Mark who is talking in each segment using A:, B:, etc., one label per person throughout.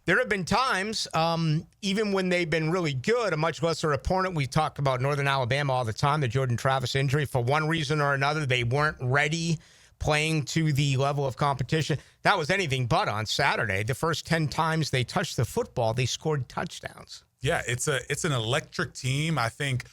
A: There have been times, even when they've been really good, a much lesser opponent. We talk about Northern Alabama all the time, the Jordan Travis injury. For one reason or another, they weren't ready playing to the level of competition. That was anything but on Saturday. The first 10 times they touched the football, they scored touchdowns.
B: Yeah, it's an electric team. I think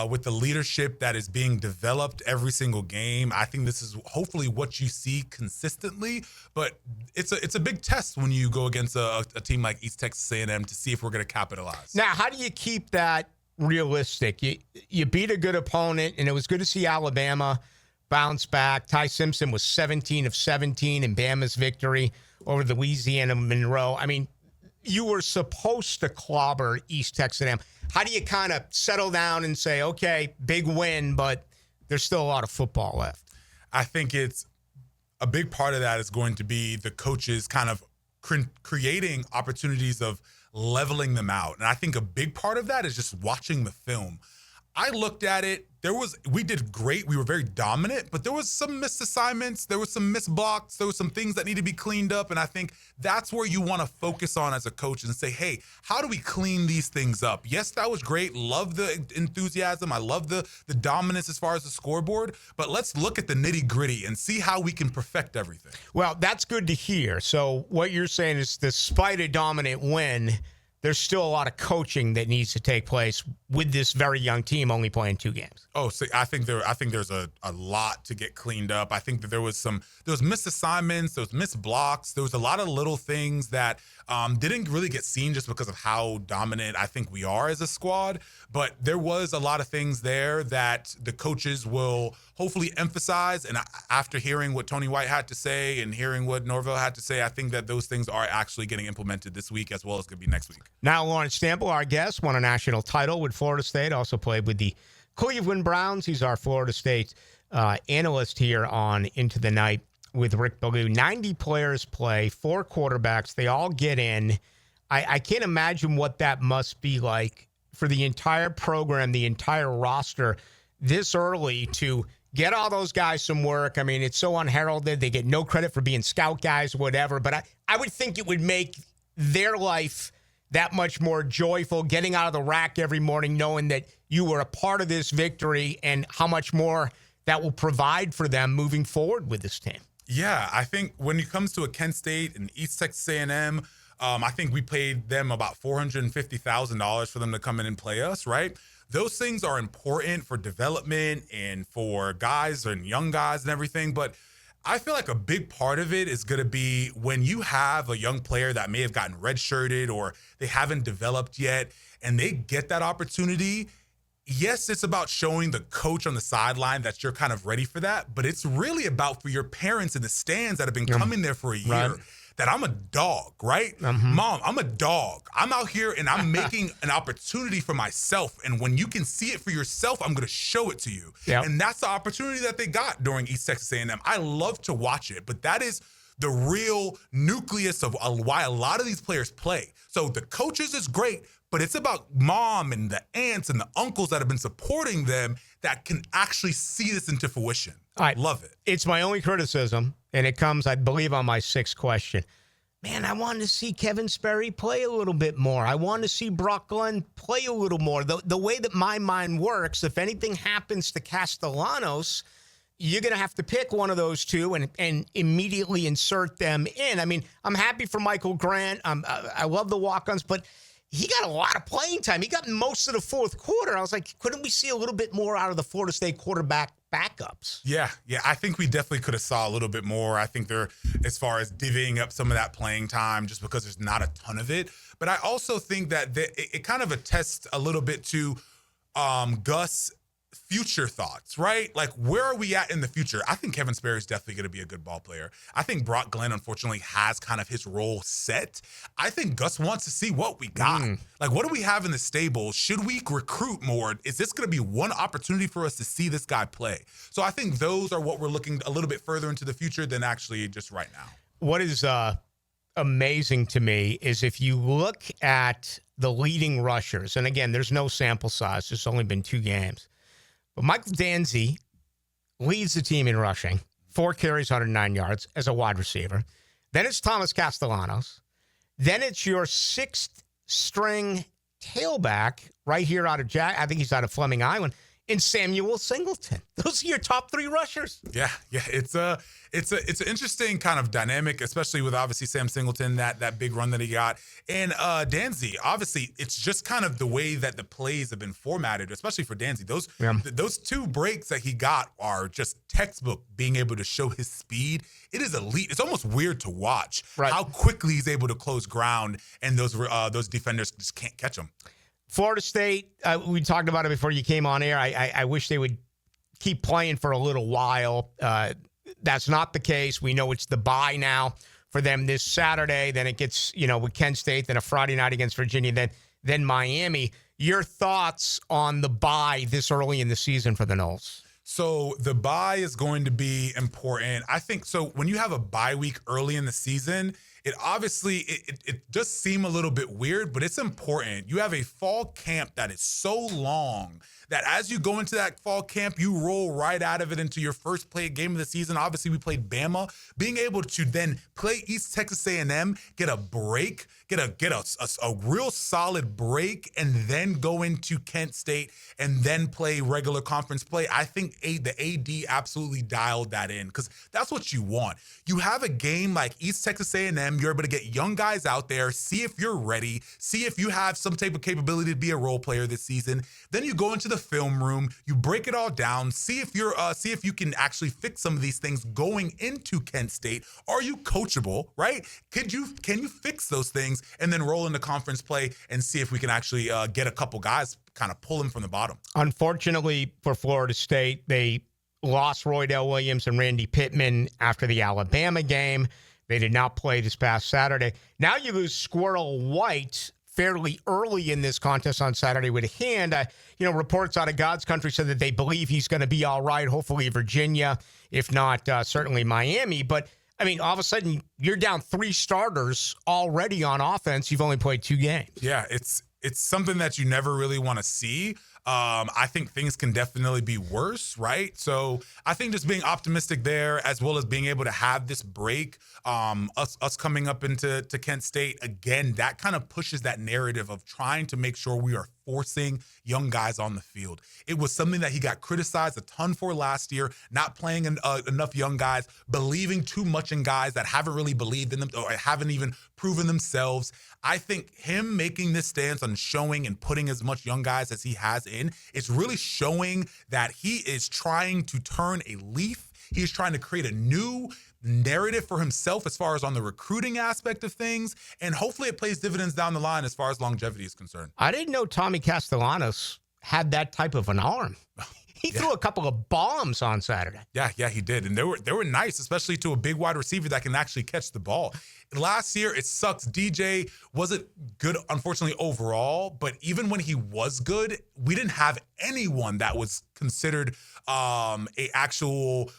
B: with the leadership that is being developed every single game, I think this is hopefully what you see consistently. But it's a big test when you go against a team like East Texas A&M to see if we're going to capitalize.
A: Now, how do you keep that realistic? You beat a good opponent, and it was good to see Alabama bounce back. Ty Simpson was 17 of 17 in Bama's victory over the Louisiana Monroe. I mean, you were supposed to clobber East Texas A&M. How do you kind of settle down and say, okay, big win, but there's still a lot of football left?
B: I think it's a big part of that is going to be the coaches kind of creating opportunities of leveling them out. And I think a big part of that is just watching the film. I looked at it. We did great. We were very dominant, but there was some missed assignments. There was some missed blocks. There was some things that need to be cleaned up. And I think that's where you want to focus on as a coach and say, hey, how do we clean these things up? Yes, that was great. Love the enthusiasm. I love the dominance as far as the scoreboard, but let's look at the nitty gritty and see how we can perfect everything.
A: Well, that's good to hear. So what you're saying is despite a dominant win, there's still a lot of coaching that needs to take place with this very young team only playing 2 games.
B: Oh, so I think there's a lot to get cleaned up. I think that there was missed assignments, there was missed blocks, there was a lot of little things that didn't really get seen just because of how dominant I think we are as a squad. But there was a lot of things there that the coaches will hopefully emphasize. And after hearing what Tony White had to say and hearing what Norvell had to say, I think that those things are actually getting implemented this week as well as going to be next week.
A: Now, Lawrence-Stample, our guest, won a national title with Florida State, also played with the Cleveland Browns. He's our Florida State analyst here on Into the Night with Rick Ballou. 90 players play, 4 quarterbacks. They all get in. I can't imagine what that must be like for the entire program, the entire roster, this early to get all those guys some work. I mean, it's so unheralded. They get no credit for being scout guys, whatever. But I would think it would make their life that much more joyful, getting out of the rack every morning, knowing that you were a part of this victory and how much more that will provide for them moving forward with this team.
B: Yeah, I think when it comes to a Kent State and East Texas A&M, I think we paid them about $450,000 for them to come in and play us, right? Those things are important for development and for guys and young guys and everything, but I feel like a big part of it is going to be when you have a young player that may have gotten redshirted or they haven't developed yet and they get that opportunity. Yes, it's about showing the coach on the sideline that you're kind of ready for that, but it's really about for your parents in the stands that have been coming there for a year.
A: Right.
B: That I'm a dog, right?
A: Mm-hmm.
B: Mom, I'm a dog. I'm out here and I'm making an opportunity for myself. And when you can see it for yourself, I'm going to show it to you.
A: Yep.
B: And that's the opportunity that they got during East Texas A&M. I love to watch it, but that is the real nucleus of why a lot of these players play. So the coaches is great, but it's about mom and the aunts and the uncles that have been supporting them that can actually see this into fruition. I love it.
A: It's my only criticism, and it comes, I believe, on my 6th question. Man, I wanted to see Kevin Sperry play a little bit more. I wanted to see Brock Glenn play a little more. The way that my mind works, if anything happens to Castellanos, you're going to have to pick one of those two and immediately insert them in. I mean, I'm happy for Michael Grant. I love the walk-ons, but he got a lot of playing time. He got most of the 4th quarter. I was like, couldn't we see a little bit more out of the Florida State quarterback backups?
B: Yeah. I think we definitely could have saw a little bit more. I think they're, as far as divvying up some of that playing time, just because there's not a ton of it. But I also think that it kind of attests a little bit to Gus' future thoughts, right? Like, where are we at in the future? I think Kevin Sperry is definitely going to be a good ball player. I think Brock Glenn, unfortunately, has kind of his role set. I think Gus wants to see what we got. Like, what do we have in the stable? Should we recruit more? Is this going to be one opportunity for us to see this guy play? So I think those are what we're looking a little bit further into the future than actually just right now.
A: What is amazing to me is if you look at the leading rushers, and again, there's no sample size. There's only been 2 games. But Michael Danzy leads the team in rushing, 4 carries, 109 yards as a wide receiver. Then it's Thomas Castellanos. Then it's your sixth string tailback right here out of I think he's out of Fleming Island, in Samuel Singleton. Those are your top three rushers.
B: Yeah. It's an interesting kind of dynamic, especially with obviously Sam Singleton, that big run that he got. And Danzy, obviously, it's just kind of the way that the plays have been formatted, especially for Danzy. Those two breaks that he got are just textbook, being able to show his speed. It is elite. It's almost weird to watch how quickly he's able to close ground, and those defenders just can't catch him.
A: Florida State, we talked about it before you came on air. I wish they would keep playing for a little while. That's not the case. We know it's the bye now for them this Saturday. Then it gets, with Kent State, then a Friday night against Virginia, then Miami. Your thoughts on the bye this early in the season for the Noles?
B: So the bye is going to be important. I think so when you have a bye week early in the season, it obviously, it does seem a little bit weird, but it's important. You have a fall camp that is so long that as you go into that fall camp, you roll right out of it into your first game of the season. Obviously, we played Bama. Being able to then play East Texas A&M, get a break, get a real solid break, and then go into Kent State and then play regular conference play. I think the AD absolutely dialed that in because that's what you want. You have a game like East Texas A&M. You're able to get young guys out there, see if you're ready, see if you have some type of capability to be a role player this season. Then you go into the film room, you break it all down, see if you can actually fix some of these things going into Kent State. Are you coachable, right? Can you fix those things and then roll into conference play and see if we can actually get a couple guys, kind of pull them from the bottom?
A: Unfortunately for Florida State, they lost Roydell Williams and Randy Pittman after the Alabama game. They did not play this past Saturday. Now you lose Squirrel White fairly early in this contest on Saturday with a hand. Reports out of God's country said that they believe he's going to be all right. Hopefully Virginia, if not certainly Miami. But, all of a sudden you're down three starters already on offense. You've only played 2 games.
B: Yeah, it's something that you never really want to see. I think things can definitely be worse, right? So I think just being optimistic there, as well as being able to have this break, us coming up into Kent State, again, that kind of pushes that narrative of trying to make sure we are forcing young guys on the field. It was something that he got criticized a ton for last year, not playing enough young guys, believing too much in guys that haven't really believed in them or haven't even proven themselves. I think him making this stance on showing and putting as much young guys as he has in, it's really showing that he is trying to turn a leaf. He is trying to create a new narrative for himself as far as on the recruiting aspect of things, and hopefully it pays dividends down the line as far as longevity is concerned.
A: I didn't know Tommy Castellanos had that type of an arm. He threw a couple of bombs on Saturday.
B: Yeah, he did. And they were nice, especially to a big wide receiver that can actually catch the ball. Last year, it sucks. DJ wasn't good, unfortunately, overall. But even when he was good, we didn't have anyone that was considered a actual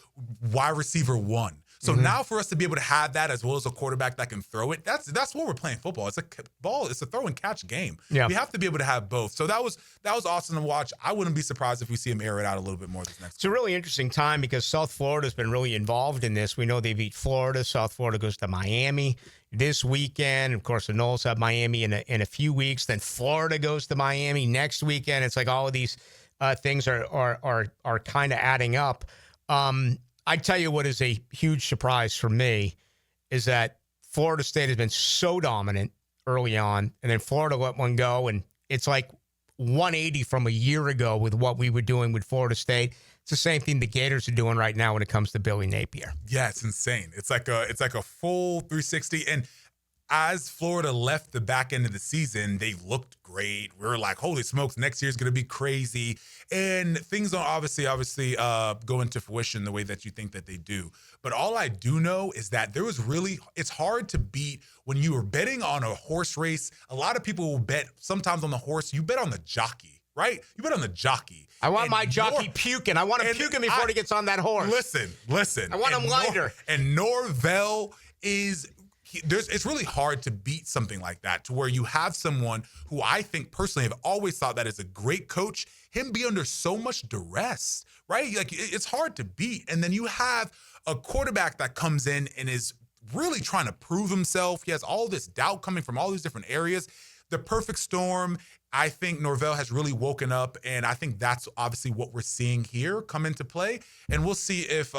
B: wide receiver one. So now for us to be able to have that as well as a quarterback that can throw it, that's what we're playing football. It's a throw and catch game. Yeah. We have to be able to have both. So that was awesome to watch. I wouldn't be surprised if we see him air it out a little bit more this next.
A: It's a really interesting time because South Florida's been really involved in this. We know they beat Florida. South Florida goes to Miami this weekend. Of course, the Noles have Miami in a few weeks. Then Florida goes to Miami next weekend. It's like all of these things are kind of adding up. I tell you what is a huge surprise for me is that Florida State has been so dominant early on, and then Florida let one go, and it's like 180 from a year ago with what we were doing with Florida State. It's the same thing the Gators are doing right now when it comes to Billy Napier.
B: Yeah, it's insane. It's like a full 360, and as Florida left the back end of the season, they looked great. We were like, holy smokes, next year's going to be crazy. And things don't obviously go into fruition the way that you think that they do. But all I do know is that it's hard to beat when you are betting on a horse race. A lot of people will bet sometimes on the horse. You bet on the jockey, right? You bet on the jockey.
A: I want my jockey puking. I want him puking before he gets on that horse.
B: Listen.
A: I want him lighter.
B: And Norvell is... it's really hard to beat something like that, to where you have someone who I think personally have always thought that is a great coach, him be under so much duress, right? Like it's hard to beat. And then you have a quarterback that comes in and is really trying to prove himself. He has all this doubt coming from all these different areas. The perfect storm. I think Norvell has really woken up, and I think that's obviously what we're seeing here come into play. And we'll see if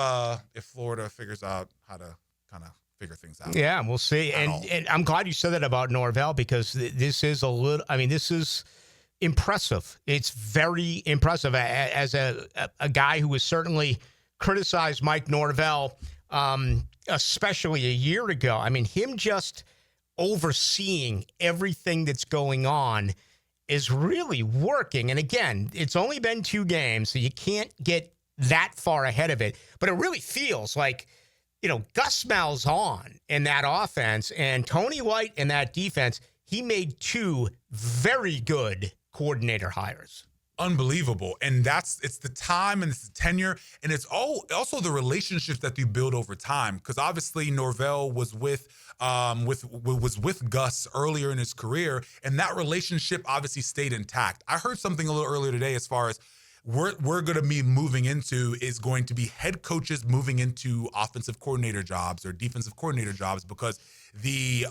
B: Florida figures out how to kind of figure things out.
A: Yeah, we'll see. And I'm glad you said that about Norvell, because this is this is impressive. It's very impressive. As a guy who has certainly criticized Mike Norvell, especially a year ago. I mean, him just overseeing everything that's going on is really working. And again, it's only been 2 games, so you can't get that far ahead of it. But it really feels like, Gus Malzahn in that offense and Tony White in that defense, he made 2 very good coordinator hires.
B: Unbelievable. And it's the time and it's the tenure, and it's also the relationships that you build over time. Because obviously Norvell was with Gus earlier in his career, and that relationship obviously stayed intact. I heard something a little earlier today as far as we're going to be moving into is going to be head coaches moving into offensive coordinator jobs or defensive coordinator jobs, because the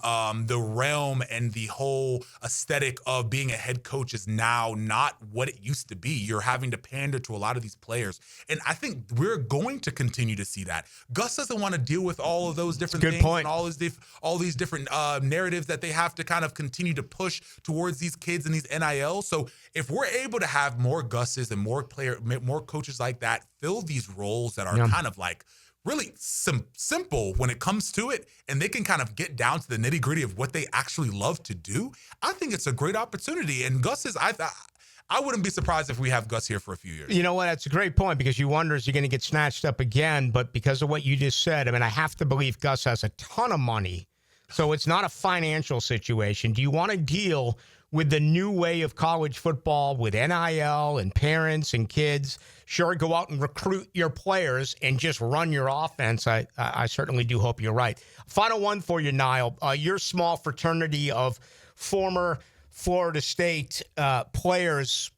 B: realm and the whole aesthetic of being a head coach is now not what it used to be. You're having to pander to a lot of these players. And I think we're going to continue to see that. Gus doesn't want to deal with all of those different things and all these different narratives that they have to kind of continue to push towards these kids and these NIL. So if we're able to have more Gus's and more coaches like that fill these roles that are kind of like really simple when it comes to it, and they can kind of get down to the nitty gritty of what they actually love to do, I think it's a great opportunity. And Gus is, I wouldn't be surprised if we have Gus here for a few years.
A: You know what? That's a great point, because you wonder, is he going to get snatched up again? But because of what you just said, I mean, I have to believe Gus has a ton of money. So it's not a financial situation. Do you want to deal with the new way of college football with NIL and parents and kids? Sure, go out and recruit your players and just run your offense. I certainly do hope you're right. Final one for you, Nile. Your small fraternity of former Florida State players,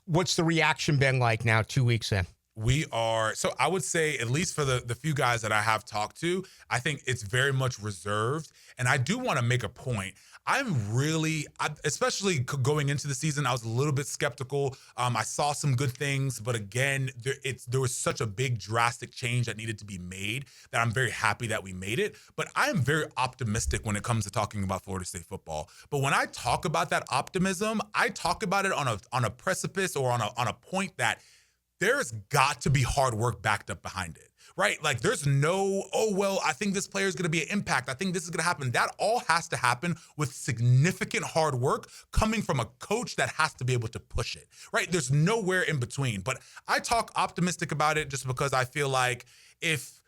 A: what's the reaction been like now 2 weeks in?
B: So I would say, at least for the few guys that I have talked to, I think it's very much reserved. And I do want to make a point. Especially going into the season, I was a little bit skeptical. I saw some good things, but again, there was such a big drastic change that needed to be made that I'm very happy that we made it. But I am very optimistic when it comes to talking about Florida State football. But when I talk about that optimism, I talk about it on a precipice or on a point that there's got to be hard work backed up behind it, right? Like there's no, I think this player is going to be an impact. I think this is going to happen. That all has to happen with significant hard work coming from a coach that has to be able to push it, right? There's nowhere in between. But I talk optimistic about it just because I feel like if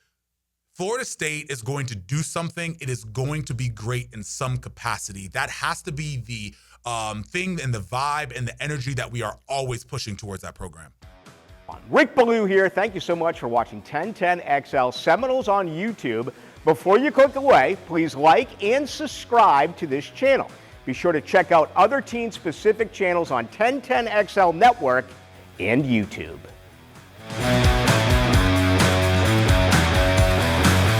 B: Florida State is going to do something, it is going to be great in some capacity. That has to be the thing and the vibe and the energy that we are always pushing towards that program.
C: Rick Ballou here. Thank you so much for watching 1010XL Seminoles on YouTube. Before you click away, please like and subscribe to this channel. Be sure to check out other team-specific channels on 1010XL Network and YouTube.